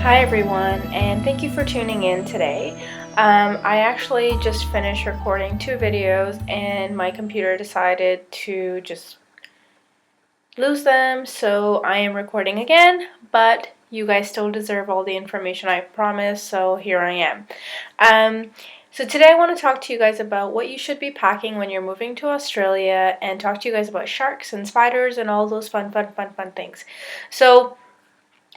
Hi everyone, and thank you for tuning in today. I actually just finished recording 2 videos and my computer decided to just lose them, so I am recording again, but you guys still deserve all the information I promised, so here I am. So today I want to talk to you guys about what you should be packing when you're moving to Australia and talk to you guys about sharks and spiders and all those fun things. So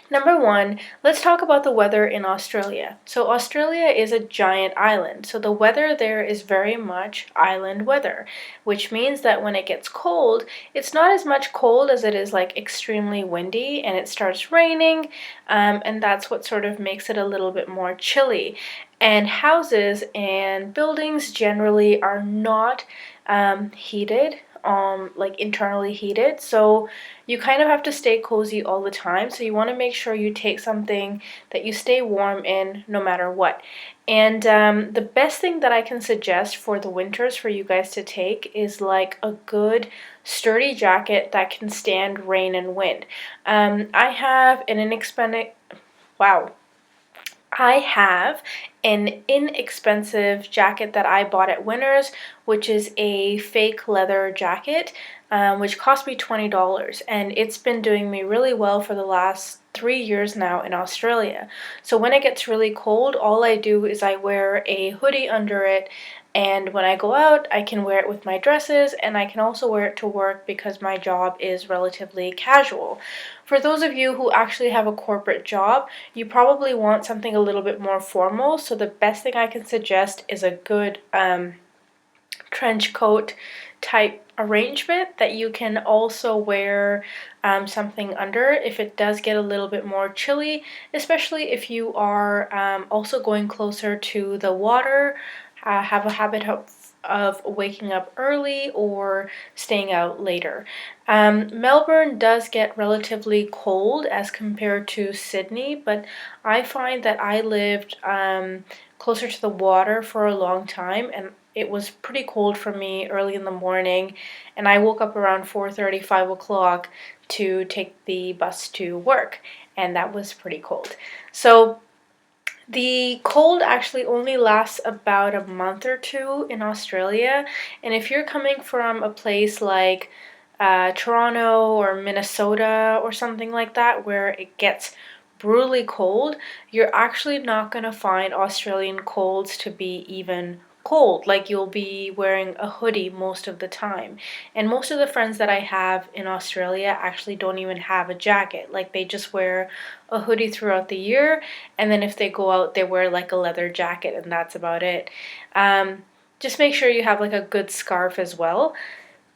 number one, let's talk about the weather in Australia. So, Australia is a giant island, so the weather there is very much island weather, which means that when it gets cold, it's not as much cold as it is like extremely windy and it starts raining, and that's what sort of makes it a little bit more chilly. And houses and buildings generally are not heated, like internally heated, so you kind of have to stay cozy all the time. So you want to make sure you take something that you stay warm in no matter what. And the best thing that I can suggest for the winters for you guys to take is like a good sturdy jacket that can stand rain and wind. I have an inexpensive, wow, I have an inexpensive jacket that I bought at Winners, which is a fake leather jacket, which cost me $20, and it's been doing me really well for the last 3 years now in Australia. So when it gets really cold, all I do is I wear a hoodie under it, and when I go out, I can wear it with my dresses, and I can also wear it to work because my job is relatively casual. For those of you who actually have a corporate job, you probably want something a little bit more formal, so the best thing I can suggest is a good trench coat type arrangement that you can also wear something under if it does get a little bit more chilly, especially if you are also going closer to the water, have a habit of waking up early or staying out later. Melbourne does get relatively cold as compared to Sydney, but I find that I lived closer to the water for a long time, and it was pretty cold for me early in the morning, and I woke up around 4:30, 5 o'clock to take the bus to work, and that was pretty cold. So the cold actually only lasts about a month or two in Australia, and if you're coming from a place like Toronto or Minnesota or something like that where it gets brutally cold, you're actually not going to find Australian colds to be even cold. Like you'll be wearing a hoodie most of the time. And most of the friends that I have in Australia actually don't even have a jacket. Like they just wear a hoodie throughout the year, and then if they go out, they wear like a leather jacket, and that's about it. Just make sure you have like a good scarf as well.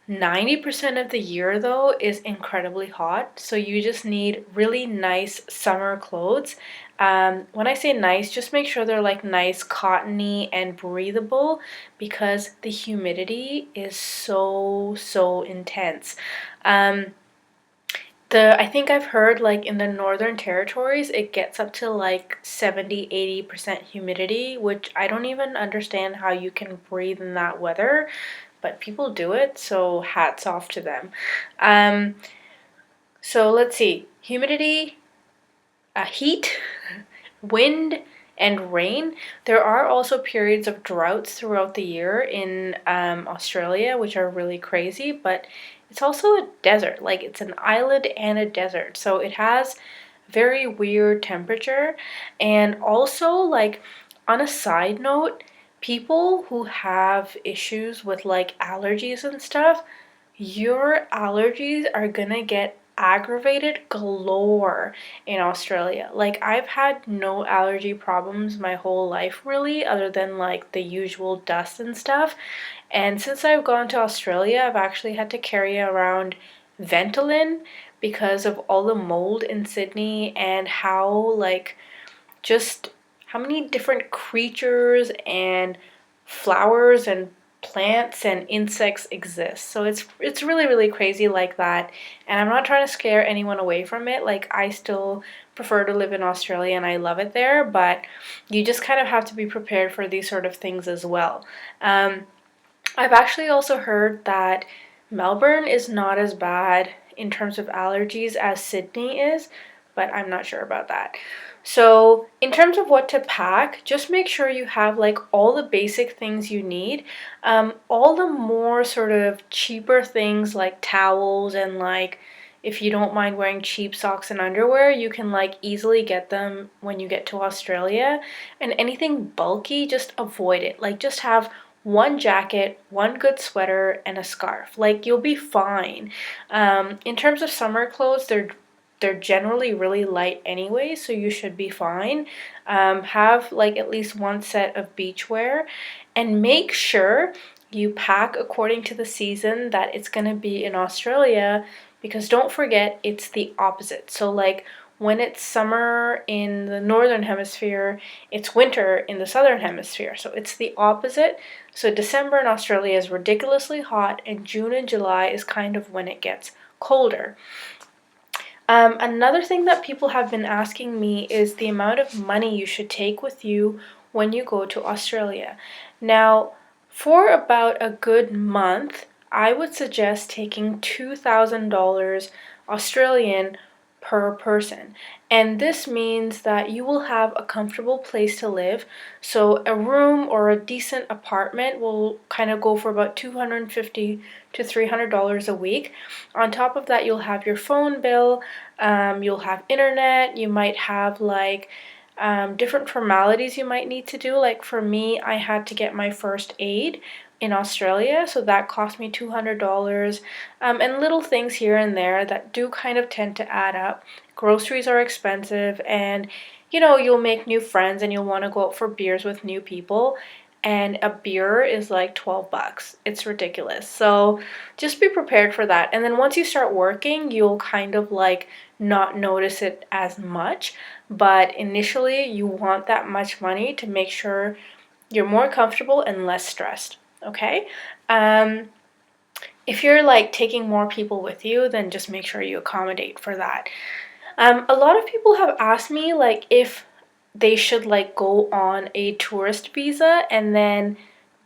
90% of the year, though, is incredibly hot, so you just need really nice summer clothes. When I say nice, just make sure they're like nice, cottony, and breathable because the humidity is so intense. Um, I think I've heard like in the northern territories it gets up to like 70-80% humidity, which I don't even understand how you can breathe in that weather, but people do it, so hats off to them. Um, so let's see, humidity, heat, wind, and rain. There are also periods of droughts throughout the year in Australia, which are really crazy, but it's also a desert. Like it's an island and a desert, so it has very weird temperature. And also, like on a side note, people who have issues with like allergies and stuff, your allergies are gonna get aggravated galore in Australia. Like, I've had no allergy problems my whole life, really, other than like the usual dust and stuff. And since I've gone to Australia, I've actually had to carry around Ventolin because of all the mold in Sydney and how, like, just how many different creatures and flowers and plants and insects exist. So it's really crazy like that. And I'm not trying to scare anyone away from it. Like I still prefer to live in Australia and I love it there, but you just kind of have to be prepared for these sort of things as well. I've actually also heard that Melbourne is not as bad in terms of allergies as Sydney is, but I'm not sure about that. So in terms of what to pack, just make sure you have like all the basic things you need. All the more sort of cheaper things like towels and like if you don't mind wearing cheap socks and underwear, you can like easily get them when you get to Australia. And anything bulky, just avoid it. Like just have one jacket, one good sweater, and a scarf. Like you'll be fine. In terms of summer clothes, they're generally really light anyway, so you should be fine. Have like at least one set of beachwear, and make sure you pack according to the season that it's going to be in Australia, because don't forget it's the opposite. So like when it's summer in the northern hemisphere, it's winter in the southern hemisphere. So it's the opposite. So December in Australia is ridiculously hot, and June and July is kind of when it gets colder. Another thing that people have been asking me is the amount of money you should take with you when you go to Australia. Now, for about a good month, I would suggest taking $2,000 Australian per person. And this means that you will have a comfortable place to live. So a room or a decent apartment will kind of go for about $250 to $300 a week. On top of that, you'll have your phone bill, you'll have internet, you might have like different formalities you might need to do. Like for me, I had to get my first aid in Australia, so that cost me $200, and little things here and there that do kind of tend to add up. Groceries are expensive, and you'll make new friends and you'll want to go out for beers with new people, and a beer is like $12. It's ridiculous. So just be prepared for that. And then once you start working, you'll kind of like not notice it as much, but initially you want that much money to make sure you're more comfortable and less stressed. Okay? If you're like taking more people with you, then just make sure you accommodate for that. A lot of people have asked me like if they should like go on a tourist visa and then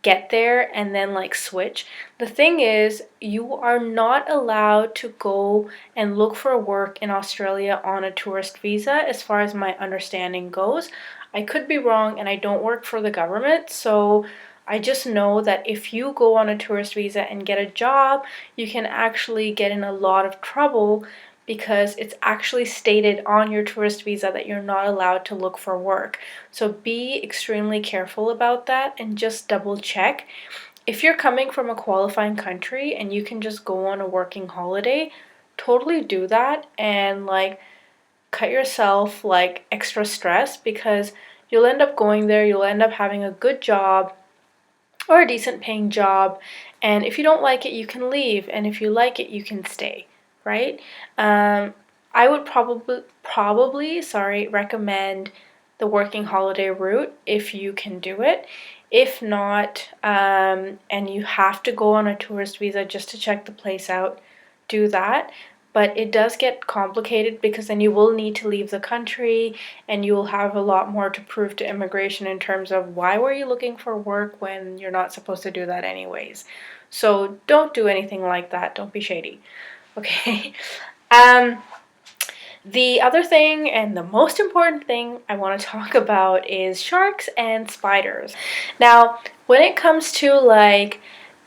get there and then like switch. The thing is, you are not allowed to go and look for work in Australia on a tourist visa, as far as my understanding goes. I could be wrong, and I don't work for the government, so I just know that if you go on a tourist visa and get a job, you can actually get in a lot of trouble, because it's actually stated on your tourist visa that you're not allowed to look for work. So be extremely careful about that and just double check. If you're coming from a qualifying country and you can just go on a working holiday, totally do that and like cut yourself like extra stress, because you'll end up going there, you'll end up having a good job or a decent paying job, and if you don't like it, you can leave, and if you like it, you can stay, right? I would probably recommend the working holiday route if you can do it. If not, and you have to go on a tourist visa just to check the place out, do that. But it does get complicated, because then you will need to leave the country and you will have a lot more to prove to immigration in terms of why were you looking for work when you're not supposed to do that anyways. So don't do anything like that. Don't be shady. Okay. The other thing, and the most important thing I want to talk about, is sharks and spiders. Now, when it comes to like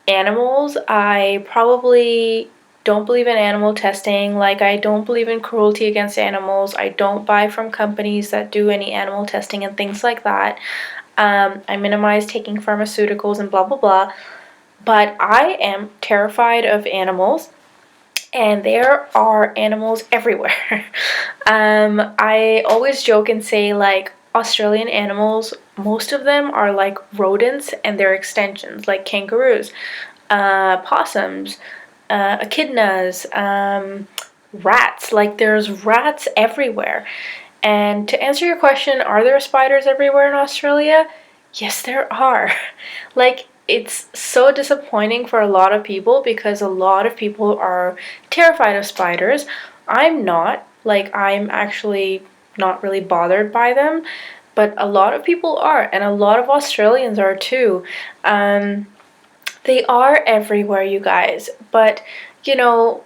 animals, I probably don't believe in animal testing. Like, I don't believe in cruelty against animals. I don't buy from companies that do any animal testing and things like that. I minimize taking pharmaceuticals and blah blah blah. But I am terrified of animals, and there are animals everywhere. I always joke and say, like, Australian animals, most of them are like rodents and their extensions, like kangaroos, possums, echidnas, rats. Like, there's rats everywhere. And to answer your question, are there spiders everywhere in Australia? Yes, there are. Like, it's so disappointing for a lot of people, because a lot of people are terrified of spiders. I'm not. Like, I'm actually not really bothered by them, but a lot of people are, and a lot of Australians are too. They are everywhere, you guys, but you know,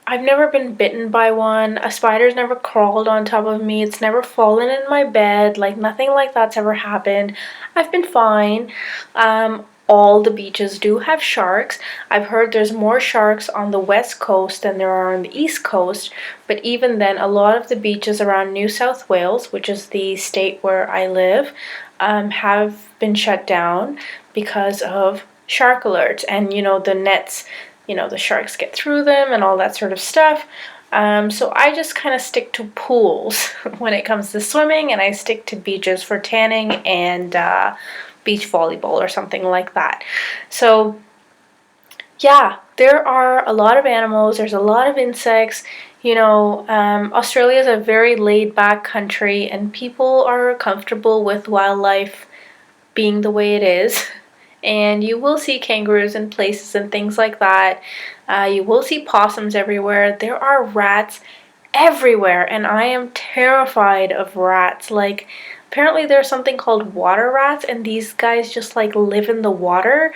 I've never been bitten by one. A spider's never crawled on top of me. It's never fallen in my bed. Like, nothing like that's ever happened. I've been fine. All the beaches do have sharks. I've heard there's more sharks on the west coast than there are on the east coast, but even then, a lot of the beaches around New South Wales, which is the state where I live, have been shut down because of shark alerts and, the nets, the sharks get through them and all that sort of stuff. So I just kind of stick to pools when it comes to swimming, and I stick to beaches for tanning and beach volleyball or something like that. So yeah, there are a lot of animals, there's a lot of insects. Australia is a very laid back country, and people are comfortable with wildlife being the way it is. And you will see kangaroos in places and things like that. You will see possums everywhere. There are rats everywhere, and I am terrified of rats. Like, apparently there's something called water rats, and these guys just like live in the water,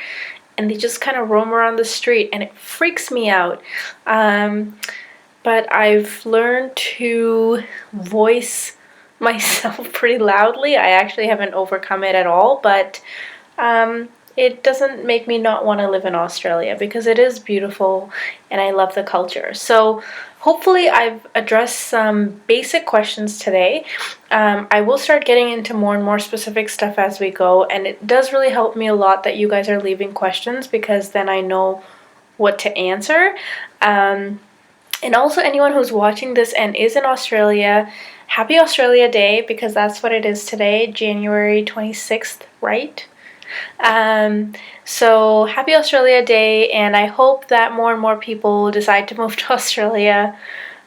and they just kind of roam around the street, and it freaks me out. But I've learned to voice myself pretty loudly. I actually haven't overcome it at all, but it doesn't make me not want to live in Australia, because it is beautiful and I love the culture. So hopefully I've addressed some basic questions today. I will start getting into more and more specific stuff as we go, and it does really help me a lot that you guys are leaving questions, because then I know what to answer. And also, anyone who's watching this and is in Australia, happy Australia Day, because that's what it is today, January 26th, right? So happy Australia Day, and I hope that more and more people decide to move to Australia,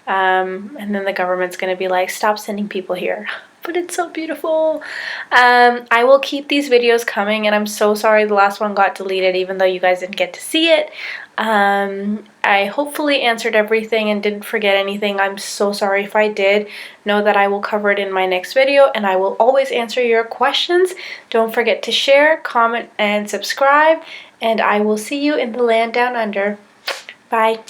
and then the government's going to be like, stop sending people here. But it's so beautiful. I will keep these videos coming, and I'm so sorry the last one got deleted, even though you guys didn't get to see it. I hopefully answered everything and didn't forget anything. I'm so sorry if I did. Know that I will cover it in my next video, and I will always answer your questions. Don't forget to share, comment, and subscribe, and I will see you in the land down under. Bye.